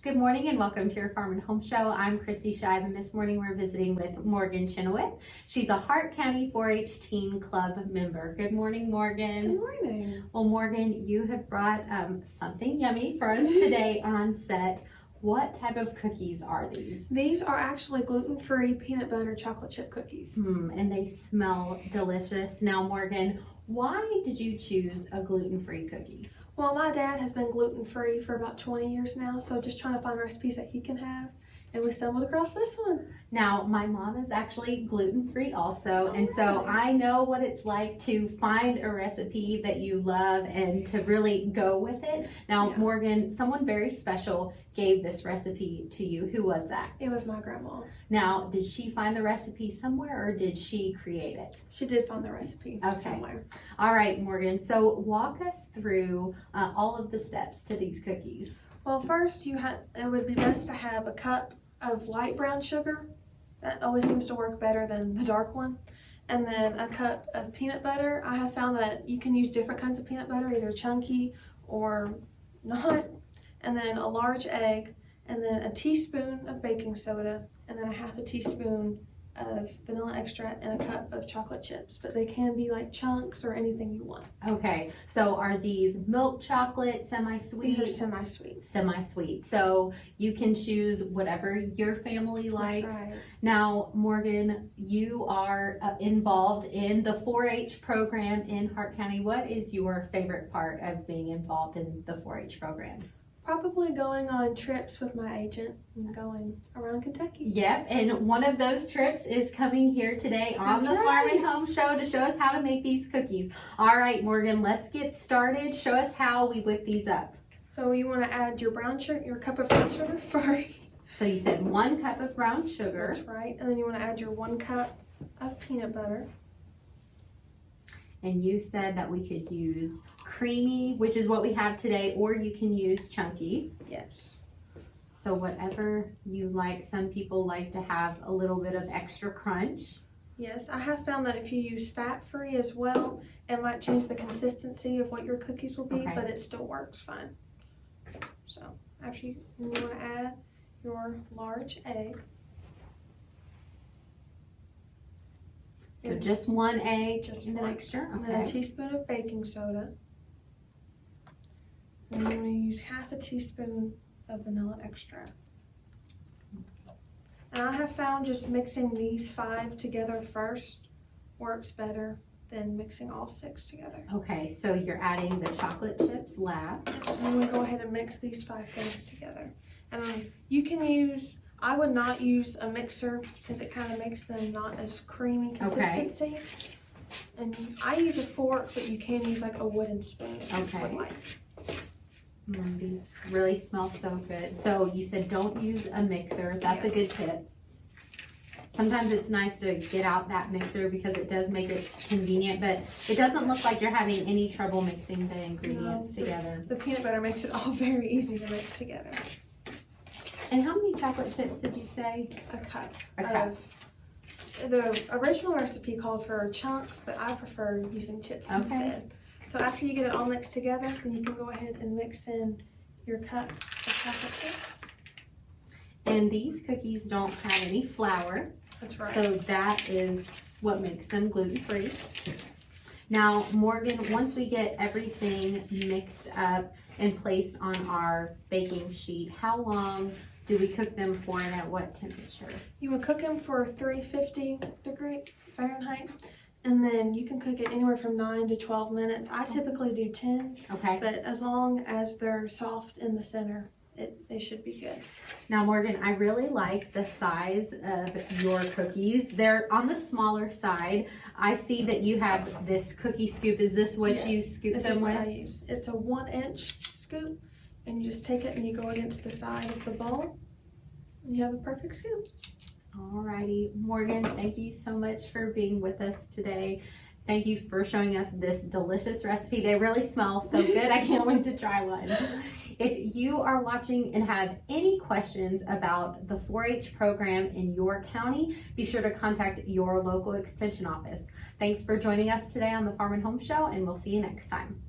Good morning and welcome to your Farm and Home Show. I'm Kristi Shive, and this morning we're visiting with Morgan Chenoweth. She's a Hart County 4-H Teen Club member. Good morning, Morgan. Good morning. Well, Morgan, you have brought something yummy for us today on set. What type of cookies are these? These are actually gluten-free peanut butter chocolate chip cookies. And they smell delicious. Now, Morgan, why did you choose a gluten-free cookie? Well, my dad has been gluten-free for about 20 years now, so just trying to find recipes that he can have, and we stumbled across this one. Now, my mom is actually gluten-free also, and so I know what it's like to find a recipe that you love and to really go with it. Now, Morgan, someone very special gave this recipe to you. Who was that? It was my grandma. Now, did she find the recipe somewhere or did she create it? She did find the recipe somewhere. All right, Morgan, so walk us through all of the steps to these cookies. Well, first, it would be best to have a cup of light brown sugar. That always seems to work better than the dark one. And then a cup of peanut butter. I have found that you can use different kinds of peanut butter, either chunky or not. And then a large egg, and then a teaspoon of baking soda, and then a half a teaspoon of vanilla extract and a cup of chocolate chips. But they can be like chunks or anything you want. Okay, so are these milk chocolate, semi-sweet? These are semi-sweet. Semi-sweet. So you can choose whatever your family likes. That's right. Now, Morgan, you are involved in the 4-H program in Hart County. What is your favorite part of being involved in the 4-H program? Probably going on trips with my agent and going around Kentucky. Yep, and one of those trips is coming here today on the Farm and Home Show to show us how to make these cookies. All right, Morgan, let's get started. Show us how we whip these up. So you want to add your cup of brown sugar first. So you said 1 cup of brown sugar. That's right, and then you want to add your 1 cup of peanut butter. And you said that we could use creamy, which is what we have today, or you can use chunky. Yes. So whatever you like. Some people like to have a little bit of extra crunch. Yes, I have found that if you use fat-free as well, it might change the consistency of what your cookies will be, but it still works fine. So after you want to add your large egg. So just 1 egg, just and one mixture. And then a teaspoon of baking soda. And I'm going to use half a teaspoon of vanilla extract. And I have found just mixing these 5 together first works better than mixing all 6 together. Okay, so you're adding the chocolate chips last. So I'm going to go ahead and mix these 5 things together. And you can use, I would not use a mixer because it kind of makes them not as creamy consistency. Okay. And I use a fork, but you can use like a wooden spoon if you would like. These really smell so good. So you said don't use a mixer. That's a good tip. Sometimes it's nice to get out that mixer because it does make it convenient, but it doesn't look like you're having any trouble mixing the ingredients together. The peanut butter makes it all very easy to mix together. And how many chocolate chips did you say? A cup. A cup. The original recipe called for chunks, but I prefer using chips instead. So after you get it all mixed together, then you can go ahead and mix in your cup of chocolate chips. And these cookies don't have any flour. That's right. So that is what makes them gluten-free. Now, Morgan, once we get everything mixed up and placed on our baking sheet, how long do we cook them for and at what temperature? You would cook them for 350 degree Fahrenheit, and then you can cook it anywhere from 9 to 12 minutes. I typically do 10, but as long as they're soft in the center, they should be good. Now, Morgan, I really like the size of your cookies. They're on the smaller side. I see that you have this cookie scoop. Is this what you scoop them with? This is what I use. It's a 1-inch scoop, and you just take it and you go against the side of the bowl, and you have a perfect scoop. Alrighty, Morgan, thank you so much for being with us today. Thank you for showing us this delicious recipe. They really smell so good. I can't wait to try one. If you are watching and have any questions about the 4-H program in your county, be sure to contact your local extension office. Thanks for joining us today on the Farm and Home Show, and we'll see you next time.